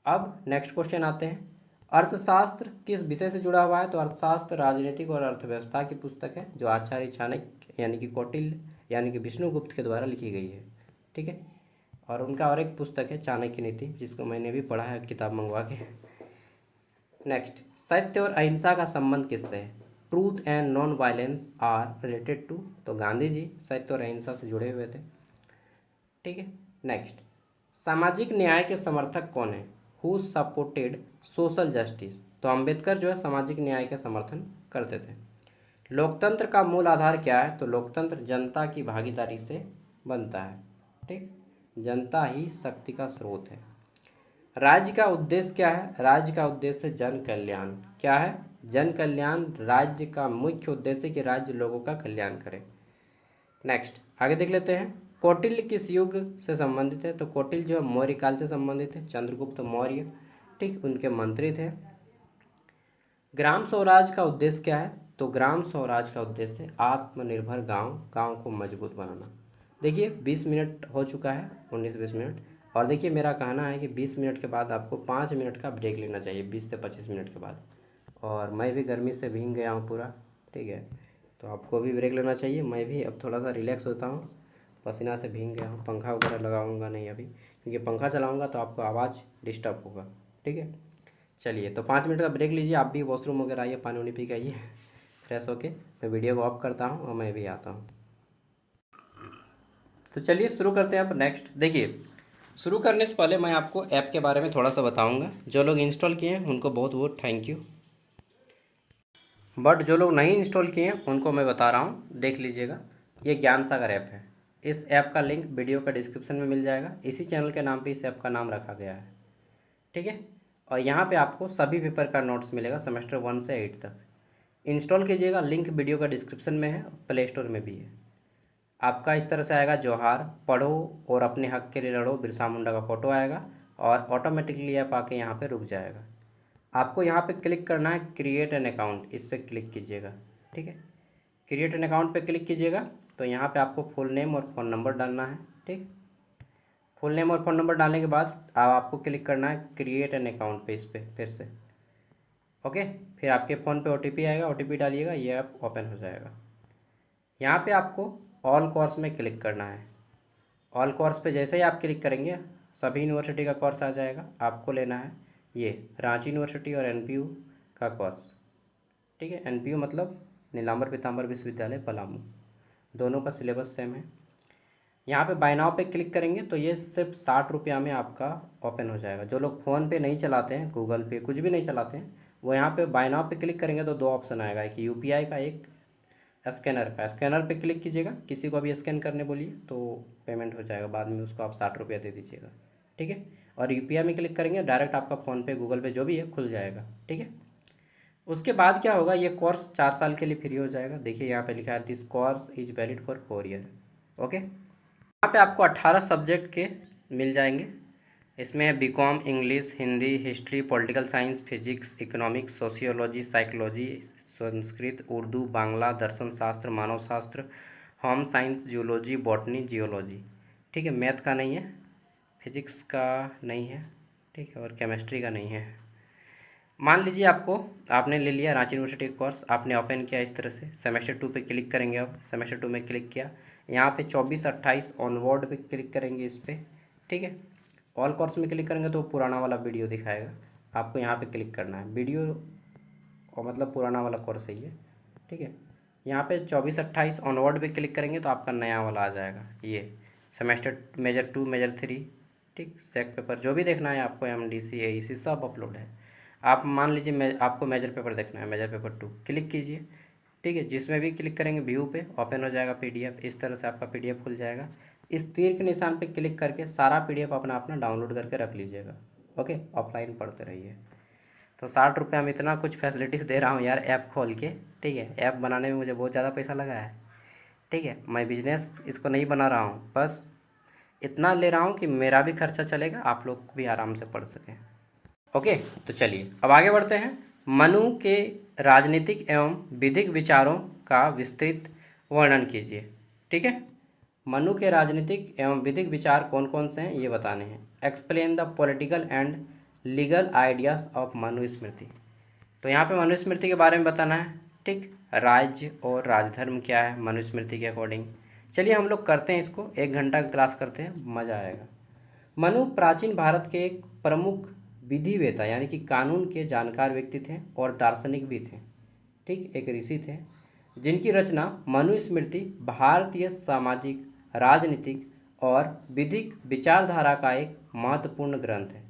अब नेक्स्ट क्वेश्चन आते हैं, अर्थशास्त्र किस विषय से जुड़ा हुआ है? तो अर्थशास्त्र राजनीतिक और अर्थव्यवस्था की पुस्तक है जो आचार्य चाणक्य यानी कि कौटिल्य यानी कि विष्णुगुप्त के द्वारा लिखी गई है, ठीक है। और उनका और एक पुस्तक है चाणक्य नीति, जिसको मैंने भी पढ़ा है किताब मंगवा के। नेक्स्ट, सत्य और अहिंसा का संबंध किससे है? Truth and non violence are related to. तो गांधी जी सत्य और अहिंसा से जुड़े हुए थे, ठीक है। नेक्स्ट, सामाजिक न्याय के समर्थक कौन है? Who supported social justice. तो अंबेडकर जो है सामाजिक न्याय का समर्थन करते थे। लोकतंत्र का मूल आधार क्या है? तो लोकतंत्र जनता की भागीदारी से बनता है, ठीक, जनता ही शक्ति का स्रोत है। राज्य का उद्देश्य क्या है? राज्य का उद्देश्य जन कल्याण। क्या है? जन कल्याण राज्य का मुख्य उद्देश्य कि राज्य लोगों का कल्याण करे। नेक्स्ट, आगे देख लेते हैं, कौटिल्य किस युग से संबंधित है? तो कौटिल्य जो है मौर्य काल से संबंधित है, चंद्रगुप्त मौर्य, ठीक, उनके मंत्री थे। ग्राम स्वराज का उद्देश्य क्या है? तो ग्राम स्वराज का उद्देश्य आत्मनिर्भर गांव, गांव को मजबूत बनाना। देखिए 20 मिनट हो चुका है, 19-20 मिनट, और देखिए मेरा कहना है कि 20 मिनट के बाद आपको 5 मिनट का ब्रेक लेना चाहिए, 20 से 25 मिनट के बाद। और मैं भी गर्मी से भीग गया हूँ पूरा, ठीक है, तो आपको भी ब्रेक लेना चाहिए। मैं भी अब थोड़ा सा रिलैक्स होता हूँ, पसीना से भीग गया हूँ। पंखा वगैरह लगाऊंगा नहीं अभी, क्योंकि पंखा चलाऊंगा तो आपको आवाज़ डिस्टर्ब होगा, ठीक है। चलिए, तो 5 मिनट का ब्रेक लीजिए, आप भी वॉशरूम वगैरह आइए, पानी वानी पी के आइए फ्रेश होके। मैं वीडियो को ऑफ करता हूँ और मैं भी आता हूँ। तो चलिए शुरू करते हैं। अब नेक्स्ट देखिए, शुरू करने से पहले मैं आपको ऐप के बारे में थोड़ा सा बताऊँगा। जो लोग इंस्टॉल किए हैं उनको बहुत बहुत थैंक यू, बट जो लोग नहीं इंस्टॉल किए हैं उनको मैं बता रहा हूँ, देख लीजिएगा। ये ज्ञान सागर ऐप है, इस ऐप का लिंक वीडियो का डिस्क्रिप्शन में मिल जाएगा। इसी चैनल के नाम पे इस ऐप का नाम रखा गया है, ठीक है। और यहाँ पे आपको सभी पेपर का नोट्स मिलेगा, सेमेस्टर 1 से 8 तक। इंस्टॉल कीजिएगा, लिंक वीडियो का डिस्क्रिप्शन में है, प्ले स्टोर में भी है। आपका इस तरह से आएगा, जोहार, पढ़ो और अपने हक के लिए लड़ो, बिरसा मुंडा का फ़ोटो आएगा। और ऑटोमेटिकली ऐप आके यहाँ पे रुक जाएगा। आपको यहाँ पे क्लिक करना है क्रिएट एन अकाउंट, इस पर क्लिक कीजिएगा। ठीक है, क्रिएट एन अकाउंट पे क्लिक कीजिएगा तो यहाँ पे आपको फुल नेम और फ़ोन नंबर डालना है। ठीक, फुल नेम और फ़ोन नंबर डालने के बाद अब आपको क्लिक करना है क्रिएट एन अकाउंट पे, इस पर फिर से। ओके, फिर आपके फ़ोन पे OTP आएगा, OTP डालिएगा, ये ऐप ओपन हो जाएगा। यहाँ पे आपको ऑल कोर्स में क्लिक करना है। ऑल कोर्स पे जैसे ही आप क्लिक करेंगे सभी यूनिवर्सिटी का कोर्स आ जाएगा। आपको लेना है ये रांची यूनिवर्सिटी और NPU का कोर्स। ठीक है, NPU मतलब नीलांबर पीताम्बर विश्वविद्यालय पलामू, दोनों का सिलेबस सेम है। यहाँ पे बाय नाउ पे क्लिक करेंगे तो ये सिर्फ 60 रुपया में आपका ओपन हो जाएगा। जो लोग फ़ोन पे नहीं चलाते हैं, गूगल पे कुछ भी नहीं चलाते हैं, वो यहाँ पे बाय नाउ पे क्लिक करेंगे तो दो ऑप्शन आएगा, एक UPI का, एक स्कैनर का। स्कैनर पे क्लिक कीजिएगा, किसी को भी स्कैन करने बोलिए तो पेमेंट हो जाएगा, बाद में उसको आप 60 रुपया दे दीजिएगा। ठीक है, और UPI में क्लिक करेंगे डायरेक्ट आपका फ़ोन पे गूगल पे जो भी है खुल जाएगा। ठीक है, उसके बाद क्या होगा, ये कोर्स 4 साल के लिए फ्री हो जाएगा। देखिए यहाँ पे लिखा है this course is valid for 4 year. Okay, यहाँ पे आपको 18 सब्जेक्ट के मिल जाएंगे। इसमें BCom, English, Hindi, history, political science, physics, economics, sociology, psychology, Sanskrit, Urdu, Bangla, दर्शन शास्त्र, मानव शास्त्र, home science, zoology, botany, geology. ठीक है, मैथ का नहीं है, फिजिक्स का नहीं है, ठीक है, और केमिस्ट्री का नहीं है। मान लीजिए आपने ले लिया रांची यूनिवर्सिटी का कोर्स, आपने ओपन किया इस तरह से। सेमेस्टर 2 पे क्लिक करेंगे। अब सेमेस्टर 2 में क्लिक किया, यहाँ पे 24-28 ऑनवर्ड पे क्लिक करेंगे इस पर। ठीक है, ऑल कोर्स में क्लिक करेंगे तो पुराना वाला वीडियो दिखाएगा, आपको यहाँ पे क्लिक करना है वीडियो, और मतलब पुराना वाला कोर्स है ये। ठीक है, यहाँ पे 24-28 ऑनवर्ड पे क्लिक करेंगे तो आपका नया वाला आ जाएगा, ये सेमेस्टर मेजर 2, मेजर 3। ठीक, सेक पेपर जो भी देखना है आपको, MDC, AEC सब अपलोड है। आप मान लीजिए आपको मेजर पेपर देखना है, मेजर पेपर 2 क्लिक कीजिए। ठीक है, जिसमें भी क्लिक करेंगे व्यू पे ओपन हो जाएगा PDF, इस तरह से आपका PDF खुल जाएगा। इस तीर के निशान पे क्लिक करके सारा PDF अपना अपना डाउनलोड करके रख लीजिएगा। ओके, ऑफलाइन पढ़ते रहिए। तो 60 रुपये में इतना कुछ फैसिलिटीज़ दे रहा हूँ यार ऐप खोल के। ठीक है, ऐप बनाने में मुझे बहुत ज़्यादा पैसा लगा है। ठीक है, मैं बिजनेस इसको नहीं बना रहा हूँ, बस इतना ले रहा हूँ कि मेरा भी खर्चा चलेगा, आप लोग भी आराम से पढ़ सकें। ओके, तो चलिए अब आगे बढ़ते हैं। मनु के राजनीतिक एवं विधिक विचारों का विस्तृत वर्णन कीजिए। ठीक है, मनु के राजनीतिक एवं विधिक विचार कौन कौन से हैं ये बताने हैं। Explain the political and legal ideas of Manusmriti. तो यहाँ पे मनुस्मृति के बारे में बताना है। ठीक, राज्य और राजधर्म क्या है मनुस्मृति के अकॉर्डिंग। चलिए हम लोग करते हैं इसको, 1 घंटा की क्लास करते हैं, मज़ा आएगा। मनु प्राचीन भारत के एक प्रमुख विधिवेता यानी कि कानून के जानकार व्यक्ति थे और दार्शनिक भी थे। ठीक, एक ऋषि थे जिनकी रचना मनुस्मृति भारतीय सामाजिक, राजनीतिक और विधिक विचारधारा का एक महत्वपूर्ण ग्रंथ है।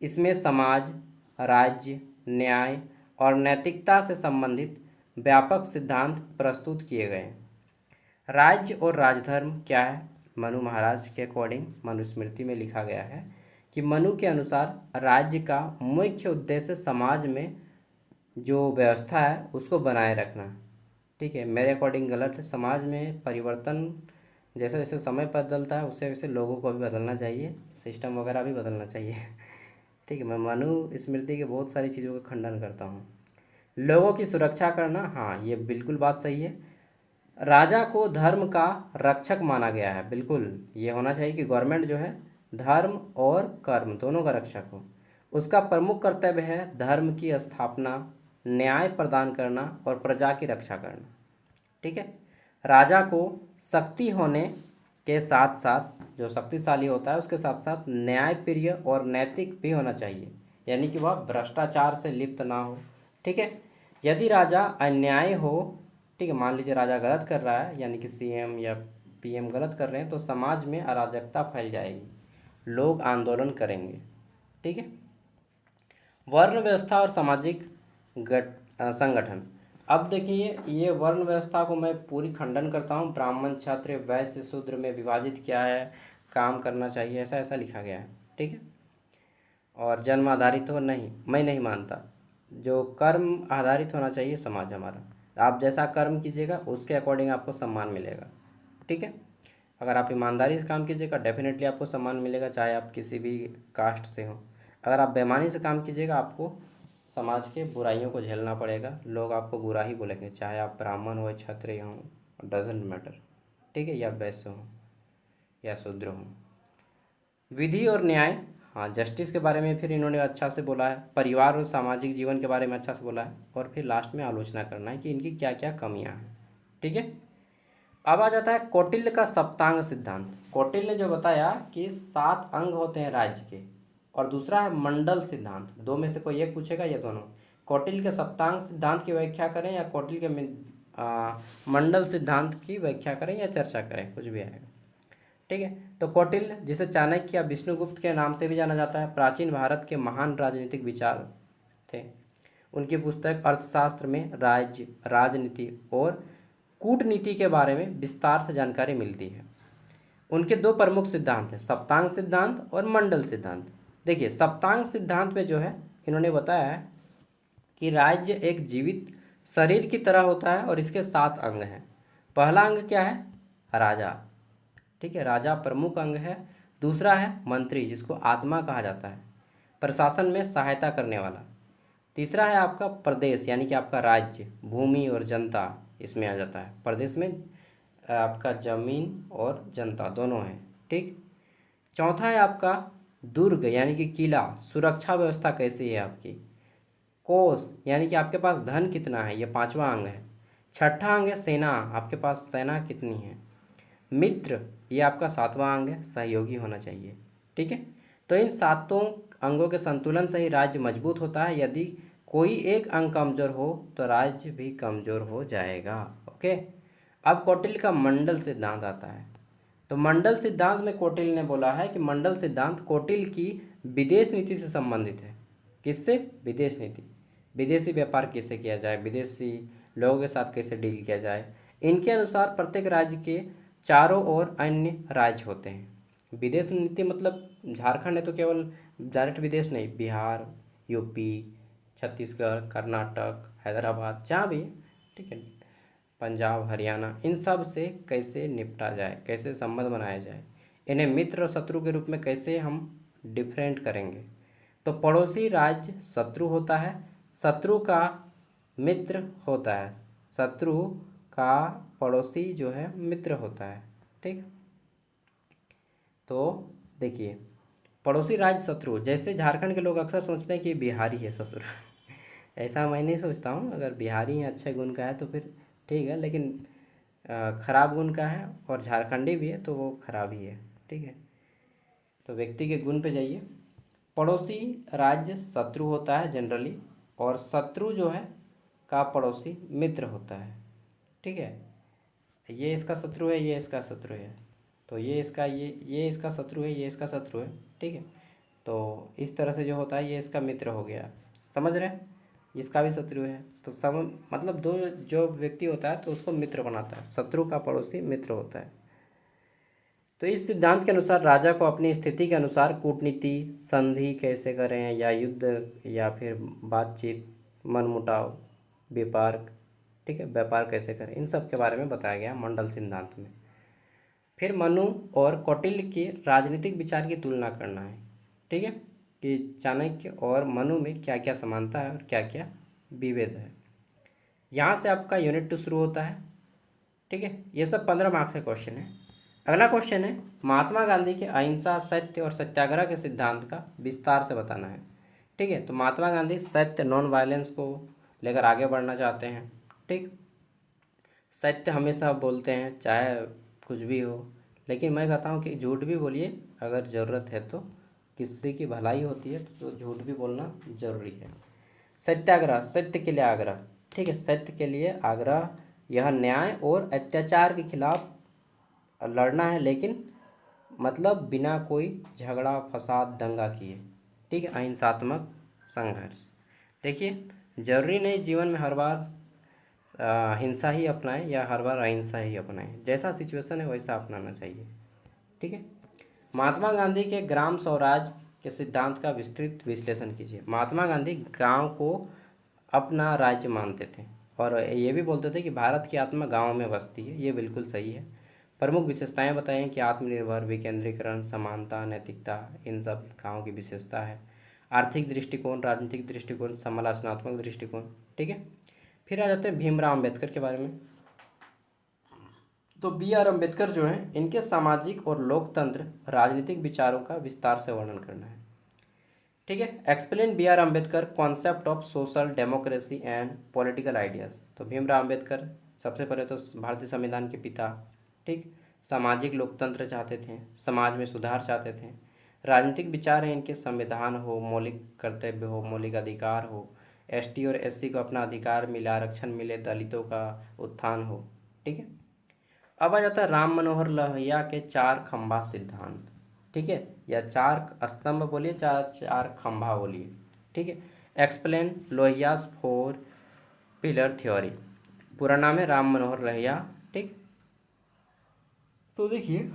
इसमें समाज, राज्य, न्याय और नैतिकता से संबंधित व्यापक सिद्धांत प्रस्तुत किए गए हैं। राज्य और राजधर्म क्या है, मनु महाराज के अकॉर्डिंग मनुस्मृति में लिखा गया है कि मनु के अनुसार राज्य का मुख्य उद्देश्य समाज में जो व्यवस्था है उसको बनाए रखना। ठीक है, मेरे अकॉर्डिंग गलत है। समाज में परिवर्तन जैसे जैसे समय बदलता है उससे वैसे लोगों को भी बदलना चाहिए, सिस्टम वगैरह भी बदलना चाहिए। ठीक है, मैं मनु स्मृति के बहुत सारी चीज़ों का खंडन करता हूँ। लोगों की सुरक्षा करना, हाँ ये बिल्कुल बात सही है। राजा को धर्म का रक्षक माना गया है, बिल्कुल ये होना चाहिए कि गवर्नमेंट जो है धर्म और कर्म दोनों का रक्षक हो। उसका प्रमुख कर्तव्य है धर्म की स्थापना, न्याय प्रदान करना और प्रजा की रक्षा करना। ठीक है, राजा को शक्ति होने के साथ साथ, जो शक्तिशाली होता है उसके साथ साथ न्यायप्रिय और नैतिक भी होना चाहिए, यानी कि वह भ्रष्टाचार से लिप्त ना हो। ठीक है, यदि राजा अन्याय हो, ठीक है, मान लीजिए राजा गलत कर रहा है यानी कि CM या PM गलत कर रहे हैं तो समाज में अराजकता फैल जाएगी, लोग आंदोलन करेंगे। ठीक है, वर्ण व्यवस्था और सामाजिक संगठन। अब देखिए ये वर्ण व्यवस्था को मैं पूरी खंडन करता हूँ। ब्राह्मण, क्षत्रिय, वैश्य, शूद्र में विभाजित किया है, काम करना चाहिए, ऐसा ऐसा लिखा गया है। ठीक है, और जन्म आधारित हो नहीं, मैं नहीं मानता। जो कर्म आधारित होना चाहिए समाज हमारा, आप जैसा कर्म कीजिएगा उसके अकॉर्डिंग आपको सम्मान मिलेगा। ठीक है, अगर आप ईमानदारी से काम कीजिएगा डेफिनेटली आपको सम्मान मिलेगा, चाहे आप किसी भी कास्ट से हों। अगर आप बेईमानी से काम कीजिएगा आपको समाज के बुराइयों को झेलना पड़ेगा, लोग आपको बुरा ही बोलेंगे, चाहे आप ब्राह्मण हो, क्षत्रिय हों, डजेंट मैटर, ठीक है, या वैश्य हों या शूद्र हों। विधि और न्याय, हाँ जस्टिस के बारे में फिर इन्होंने अच्छा से बोला है, परिवार और सामाजिक जीवन के बारे में अच्छा से बोला है, और फिर लास्ट में आलोचना करना है कि इनकी क्या क्या कमियां हैं, ठीक है। अब आ जाता है कौटिल्य का सप्तांग सिद्धांत। कौटिल्य ने जो बताया कि 7 अंग होते हैं राज्य के, और दूसरा है मंडल सिद्धांत, दो में से कोई एक पूछेगा, ये दोनों। कौटिल्य के सप्तांग सिद्धांत की व्याख्या करें या कौटिल्य के मंडल सिद्धांत की व्याख्या करें या चर्चा करें, कुछ भी आएगा, ठीक है। तो कौटिल्य, जिसे चाणक्य या विष्णुगुप्त के नाम से भी जाना जाता है, प्राचीन भारत के महान राजनीतिक विचार थे। उनकी पुस्तक अर्थशास्त्र में राज्य, राजनीति और कूटनीति के बारे में विस्तार से जानकारी मिलती है। उनके दो प्रमुख सिद्धांत हैं, सप्तांग सिद्धांत और मंडल सिद्धांत। देखिए सप्तांग सिद्धांत में जो है इन्होंने बताया है कि राज्य एक जीवित शरीर की तरह होता है और इसके 7 अंग हैं। पहला अंग क्या है? राजा, ठीक है, राजा प्रमुख अंग है। दूसरा है मंत्री, जिसको आत्मा कहा जाता है, प्रशासन में सहायता करने वाला। तीसरा है आपका प्रदेश, यानी कि आपका राज्य, भूमि और जनता इसमें आ जाता है। प्रदेश में आपका जमीन और जनता दोनों हैं, ठीक। चौथा है आपका दुर्ग, यानी कि किला, सुरक्षा व्यवस्था कैसी है आपकी। कोष, यानी कि आपके पास धन कितना है, ये 5वां अंग है। छठा अंग है सेना, आपके पास सेना कितनी है। मित्र, ये आपका 7वां अंग है, सहयोगी होना चाहिए, ठीक है। तो इन 7 अंगों के संतुलन से ही राज्य मजबूत होता है। यदि कोई एक अंग कमजोर हो तो राज्य भी कमजोर हो जाएगा, ओके। अब कौटिल्य का मंडल सिद्धांत आता है। तो मंडल सिद्धांत में कौटिल्य ने बोला है कि मंडल सिद्धांत कौटिल्य की विदेश नीति से संबंधित है। किससे? विदेश नीति, विदेशी व्यापार कैसे किया जाए, विदेशी लोगों के साथ कैसे डील किया जाए। इनके अनुसार प्रत्येक राज्य के चारों ओर अन्य राज्य होते हैं। विदेश नीति मतलब झारखंड है तो केवल डायरेक्ट विदेश नहीं, बिहार, यूपी, छत्तीसगढ़, कर्नाटक, हैदराबाद, जहाँ भी, ठीक है, पंजाब, हरियाणा, इन सब से कैसे निपटा जाए, कैसे संबंध बनाया जाए, इन्हें मित्र और शत्रु के रूप में कैसे हम डिफरेंट करेंगे। तो पड़ोसी राज्य शत्रु होता है, शत्रु का मित्र होता है, शत्रु का पड़ोसी जो है मित्र होता है, ठीक। तो देखिए पड़ोसी राज्य शत्रु, जैसे झारखंड के लोग अक्सर सोचते हैं कि बिहारी है शत्रु ऐसा मैं नहीं सोचता हूँ। अगर बिहारी है अच्छे गुण का है तो फिर ठीक है, लेकिन खराब गुण का है और झारखंडी भी है तो वो खराब ही है, ठीक है। तो व्यक्ति के गुण पे जाइए। पड़ोसी राज्य शत्रु होता है जनरली, और शत्रु जो है का पड़ोसी मित्र होता है, ठीक है। ये इसका शत्रु है, ये इसका शत्रु है, तो ये इसका शत्रु है, ये इसका शत्रु है, ठीक है। तो इस तरह से जो होता है ये इसका मित्र हो गया, समझ रहे हैं, इसका भी शत्रु है। तो सब मतलब दो जो व्यक्ति होता है तो उसको मित्र बनाता है, शत्रु का पड़ोसी मित्र होता है। तो इस सिद्धांत के अनुसार राजा को अपनी स्थिति के अनुसार कूटनीति, संधि कैसे करें, या युद्ध, या फिर बातचीत, मनमुटाव, व्यापार, ठीक है, व्यापार कैसे करें, इन सब के बारे में बताया गया मंडल सिद्धांत में। फिर मनु और कौटिल्य के राजनीतिक विचार की तुलना करना है, ठीक है, कि चाणक्य और मनु में क्या क्या समानता है और क्या क्या विभेद है। यहाँ से आपका यूनिट 2 शुरू होता है, ठीक है। ये सब 15 मार्क्स का क्वेश्चन है। अगला क्वेश्चन है महात्मा गांधी के अहिंसा, सत्य और सत्याग्रह के सिद्धांत का विस्तार से बताना है, ठीक है। तो महात्मा गांधी सत्य, नॉन वायलेंस को लेकर आगे बढ़ना चाहते हैं, ठीक। सत्य हमेशा बोलते हैं चाहे कुछ भी हो, लेकिन मैं कहता हूँ कि झूठ भी बोलिए अगर ज़रूरत है तो, किसी की भलाई होती है तो झूठ भी बोलना ज़रूरी है। सत्याग्रह, सत्य के लिए आग्रह, ठीक है, सत्य के लिए आग्रह, यह न्याय और अत्याचार के खिलाफ लड़ना है, लेकिन मतलब बिना कोई झगड़ा, फसाद, दंगा किए, ठीक है, अहिंसात्मक संघर्ष। देखिए जरूरी नहीं जीवन में हर बार हिंसा ही अपनाएं या हर बार अहिंसा ही अपनाएं, जैसा सिचुएशन है वैसा अपनाना चाहिए, ठीक है। महात्मा गांधी के ग्राम स्वराज के सिद्धांत का विस्तृत विश्लेषण कीजिए। महात्मा गांधी गांव को अपना राज्य मानते थे और ये भी बोलते थे कि भारत की आत्मा गांव में बसती है, ये बिल्कुल सही है। प्रमुख विशेषताएं बताएं कि आत्मनिर्भर, विकेंद्रीकरण, समानता, नैतिकता, इन सब गाँव की विशेषता है। आर्थिक दृष्टिकोण, राजनीतिक दृष्टिकोण, समालोचनात्मक दृष्टिकोण। ठीक है, फिर आ जाते हैं भीमराव अम्बेडकर के बारे में। तो बी आर अम्बेडकर जो हैं, इनके सामाजिक और लोकतंत्र राजनीतिक विचारों का विस्तार से वर्णन करना है। ठीक है, explain B R Ambedkar concept of social democracy and political ideas. तो भीमराव अम्बेडकर सबसे पहले तो भारतीय संविधान के पिता। ठीक, सामाजिक लोकतंत्र चाहते थे, समाज में सुधार चाहते थे। राजनीतिक विचार हैं इनके, संविधान हो, मौलिक कर्तव्य हो, मौलिक अधिकार हो, एसटी और एससी को अपना अधिकार मिले, आरक्षण मिले, दलितों का उत्थान हो। ठीक है, अब आ जाता है राम मनोहर लोहिया के चार खंभा सिद्धांत। ठीक है, या चार स्तंभ बोलिए, चार चार खंभा बोलिए। ठीक है, explain Lohias four pillar theory. पूरा नाम है राम मनोहर लोहिया। ठीक, तो देखिए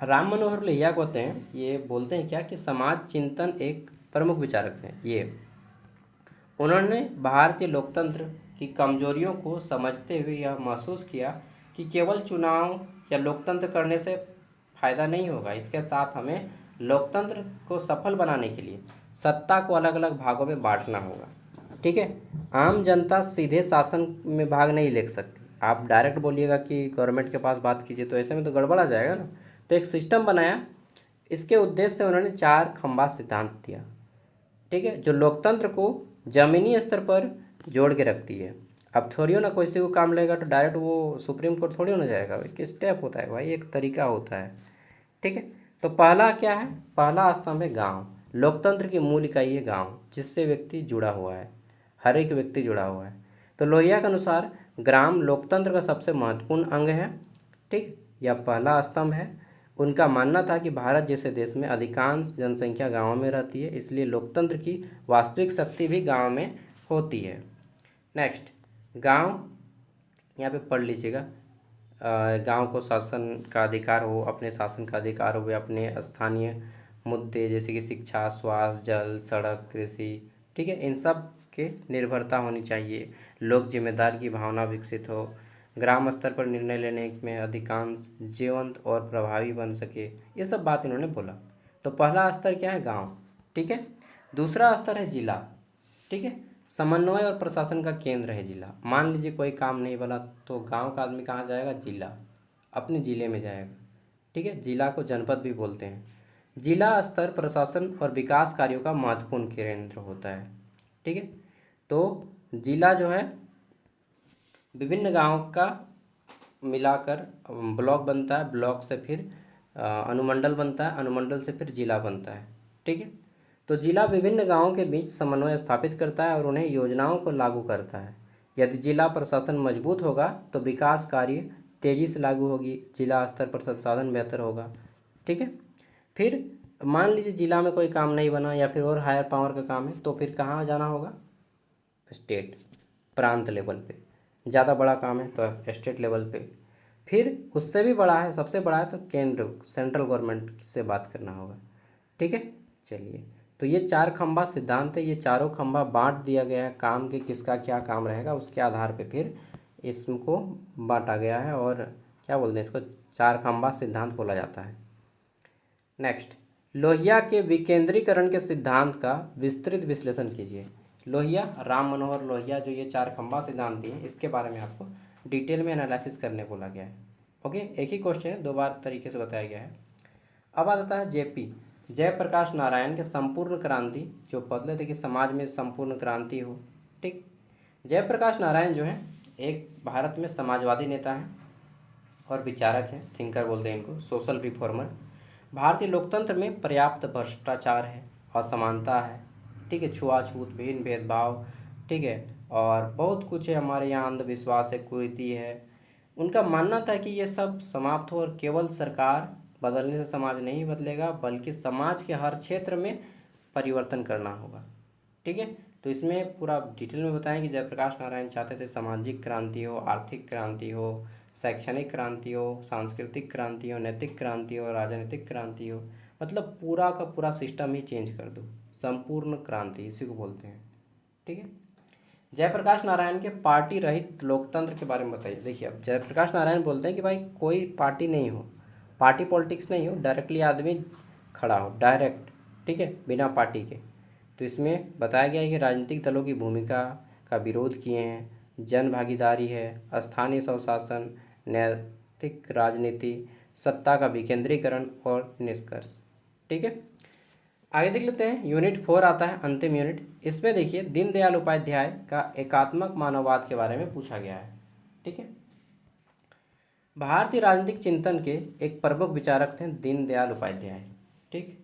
राम मनोहर लोहिया को होते हैं, ये बोलते हैं क्या कि समाज चिंतन एक प्रमुख विचारक हैं ये। उन्होंने भारतीय लोकतंत्र की कमजोरियों को समझते हुए यह महसूस किया कि केवल चुनाव या लोकतंत्र करने से फायदा नहीं होगा, इसके साथ हमें लोकतंत्र को सफल बनाने के लिए सत्ता को अलग अलग भागों में बांटना होगा। ठीक है, आम जनता सीधे शासन में भाग नहीं ले सकती। आप डायरेक्ट बोलिएगा कि गवर्नमेंट के पास बात कीजिए तो ऐसे में तो गड़बड़ा जाएगा ना। तो एक सिस्टम बनाया, इसके उद्देश्य से उन्होंने चार खंभा सिद्धांत दिया। ठीक है, जो लोकतंत्र को जमीनी स्तर पर जोड़ के रखती है। अब थोड़ी हो ना किसी को काम लगेगा तो डायरेक्ट वो सुप्रीम कोर्ट थोड़ी होना जाएगा, एक स्टेप होता है भाई, एक तरीका होता है। ठीक है, तो पहला क्या है, पहला स्तंभ है गांव। लोकतंत्र की मूल इकाई है गांव, जिससे व्यक्ति जुड़ा हुआ है, हर एक व्यक्ति जुड़ा हुआ है। तो लोहिया के अनुसार ग्राम लोकतंत्र का सबसे महत्वपूर्ण अंग है। ठीक, यह पहला स्तंभ है। उनका मानना था कि भारत जैसे देश में अधिकांश जनसंख्या गाँव में रहती है, इसलिए लोकतंत्र की वास्तविक शक्ति भी गाँव में होती है। नेक्स्ट, गांव, यहाँ पे पढ़ लीजिएगा। गांव को शासन का अधिकार हो, अपने शासन का अधिकार हो, वे अपने स्थानीय मुद्दे जैसे कि शिक्षा, स्वास्थ्य, जल, सड़क, कृषि, ठीक है, इन सब के निर्भरता होनी चाहिए। लोक जिम्मेदार की भावना विकसित हो, ग्राम स्तर पर निर्णय लेने में अधिकांश जीवंत और प्रभावी बन सके, ये सब बात इन्होंने बोला। तो पहला स्तर क्या है, गांव। ठीक है, दूसरा स्तर है जिला। ठीक है, समन्वय और प्रशासन का केंद्र है जिला। मान लीजिए कोई काम नहीं बना तो गांव का आदमी कहाँ जाएगा, जिला, अपने ज़िले में जाएगा। ठीक है, जिला को जनपद भी बोलते हैं। जिला स्तर प्रशासन और विकास कार्यों का महत्वपूर्ण केंद्र होता है। ठीक है, तो जिला जो है विभिन्न गांव का मिलाकर ब्लॉक बनता है, ब्लॉक से फिर अनुमंडल बनता है, अनुमंडल से फिर जिला बनता है। ठीक है, तो जिला विभिन्न गांवों के बीच समन्वय स्थापित करता है और उन्हें योजनाओं को लागू करता है। यदि जिला प्रशासन मजबूत होगा तो विकास कार्य तेजी से लागू होगी, जिला स्तर पर संसाधन बेहतर होगा। ठीक है, फिर मान लीजिए जिला में कोई काम नहीं बना या फिर और हायर पावर का काम है, तो फिर कहाँ जाना होगा, स्टेट, प्रांत लेवल पे। ज़्यादा बड़ा काम है तो स्टेट लेवल पे, फिर उससे भी बड़ा है, सबसे बड़ा है तो केंद्र, सेंट्रल गवर्नमेंट से बात करना होगा। ठीक है, चलिए, तो ये चार खंभा सिद्धांत है, ये चारों खंभा बांट दिया गया है, काम के किसका क्या काम रहेगा उसके आधार पे फिर इसको बांटा गया है, और क्या बोलते हैं इसको, चार खंभा सिद्धांत बोला जाता है। नेक्स्ट, लोहिया के विकेंद्रीकरण के सिद्धांत का विस्तृत विश्लेषण कीजिए। लोहिया, राम मनोहर लोहिया जो ये चार खंभा सिद्धांत दिए, इसके बारे में आपको डिटेल में एनालिसिस करने बोला गया है। ओके, एक ही क्वेश्चन है, दो बार तरीके से बताया गया है। अब आ जाता है जेपी, जयप्रकाश नारायण के संपूर्ण क्रांति, जो बदले थे कि समाज में संपूर्ण क्रांति हो। ठीक, जयप्रकाश नारायण जो है एक भारत में समाजवादी नेता हैं और विचारक हैं, थिंकर बोलते हैं इनको, सोशल रिफॉर्मर। भारतीय लोकतंत्र में पर्याप्त भ्रष्टाचार है, असमानता है, ठीक है, छुआछूत, भिन्न भेदभाव, ठीक है, और बहुत कुछ है, हमारे यहाँ अंधविश्वास है, कुरीति है। उनका मानना था कि ये सब समाप्त हो और केवल सरकार बदलने से समाज नहीं बदलेगा, बल्कि समाज के हर क्षेत्र में परिवर्तन करना होगा। ठीक है, तो इसमें पूरा डिटेल में बताएं कि जयप्रकाश नारायण चाहते थे सामाजिक क्रांति हो, आर्थिक क्रांति हो, शैक्षणिक क्रांति हो, सांस्कृतिक क्रांति हो, नैतिक क्रांति हो, राजनीतिक क्रांति हो, मतलब पूरा का पूरा सिस्टम ही चेंज कर दो, संपूर्ण क्रांति इसी को बोलते हैं। ठीक है, जयप्रकाश नारायण के पार्टी रहित लोकतंत्र के बारे में बताइए। देखिए अब जयप्रकाश नारायण बोलते हैं कि भाई कोई पार्टी नहीं हो, पार्टी पॉलिटिक्स नहीं हो, डायरेक्टली आदमी खड़ा हो, डायरेक्ट, ठीक है, बिना पार्टी के। तो इसमें बताया गया है कि राजनीतिक दलों की भूमिका का विरोध किए हैं, जन भागीदारी है, स्थानीय स्वशासन, नैतिक राजनीति, सत्ता का विकेंद्रीकरण और निष्कर्ष। ठीक है, आगे देख लेते हैं। यूनिट 4 आता है, अंतिम यूनिट। इसमें देखिए दीनदयाल उपाध्याय का एकात्मक मानववाद के बारे में पूछा गया है। ठीक है, भारतीय राजनीतिक चिंतन के एक प्रमुख विचारक थे दीनदयाल उपाध्याय, ठीक,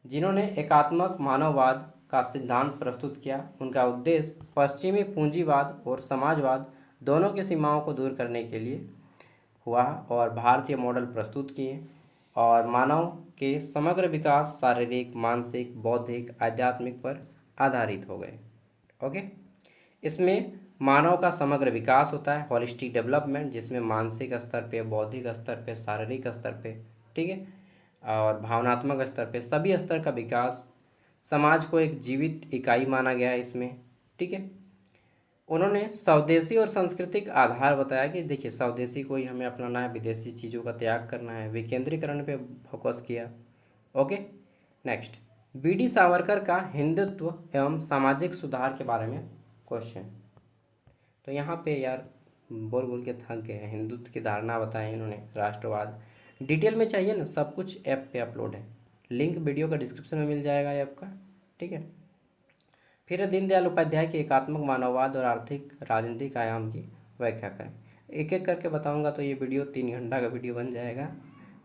जिन्होंने एकात्मक मानववाद का सिद्धांत प्रस्तुत किया। उनका उद्देश्य पश्चिमी पूंजीवाद और समाजवाद दोनों की सीमाओं को दूर करने के लिए हुआ और भारतीय मॉडल प्रस्तुत किए और मानव के समग्र विकास शारीरिक, मानसिक, बौद्धिक, आध्यात्मिक पर आधारित हो गए। ओके, इसमें मानव का समग्र विकास होता है, होलिस्टिक डेवलपमेंट, जिसमें मानसिक स्तर पे, बौद्धिक स्तर पे, शारीरिक स्तर पे, ठीक है, और भावनात्मक स्तर पे, सभी स्तर का विकास। समाज को एक जीवित इकाई माना गया है इसमें। ठीक है, उन्होंने स्वदेशी और सांस्कृतिक आधार बताया कि देखिए स्वदेशी को ही हमें अपनाना है, विदेशी चीज़ों का त्याग करना है, विकेंद्रीकरण पे फोकस किया। ओके, नेक्स्ट, बीडी सावरकर का हिंदुत्व एवं सामाजिक सुधार के बारे में क्वेश्चन। तो यहाँ पे यार बोल बोल के थक गए हैं। हिंदुत्व की धारणा बताई इन्होंने, राष्ट्रवाद, डिटेल में चाहिए ना, सब कुछ ऐप पे अपलोड है, लिंक वीडियो का डिस्क्रिप्शन में मिल जाएगा ऐप का। ठीक है, फिर दीनदयाल उपाध्याय के एकात्मक मानववाद और आर्थिक राजनीतिक आयाम की व्याख्या करें। एक एक करके बताऊंगा तो ये वीडियो 3 घंटा का वीडियो बन जाएगा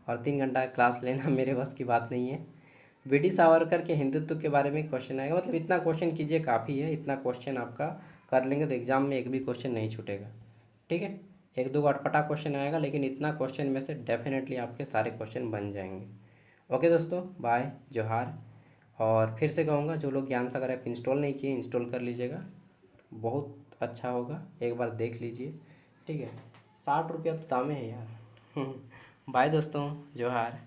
और 3 घंटा क्लास लेना मेरे बस की बात नहीं है। बीडी सावरकर के हिंदुत्व के बारे में क्वेश्चन आएगा, मतलब इतना क्वेश्चन कीजिए काफ़ी है, इतना क्वेश्चन आपका कर लेंगे तो एग्जाम में एक भी क्वेश्चन नहीं छूटेगा। ठीक है, एक दो अटपटा क्वेश्चन आएगा लेकिन इतना क्वेश्चन में से डेफिनेटली आपके सारे क्वेश्चन बन जाएंगे। ओके दोस्तों, बाय, जोहार। और फिर से कहूँगा जो लोग ज्ञान सागर ऐप इंस्टॉल नहीं किए इंस्टॉल कर लीजिएगा, बहुत अच्छा होगा, एक बार देख लीजिए। ठीक है, 60 रुपया तो दाम है यार। बाय दोस्तों, जोहार।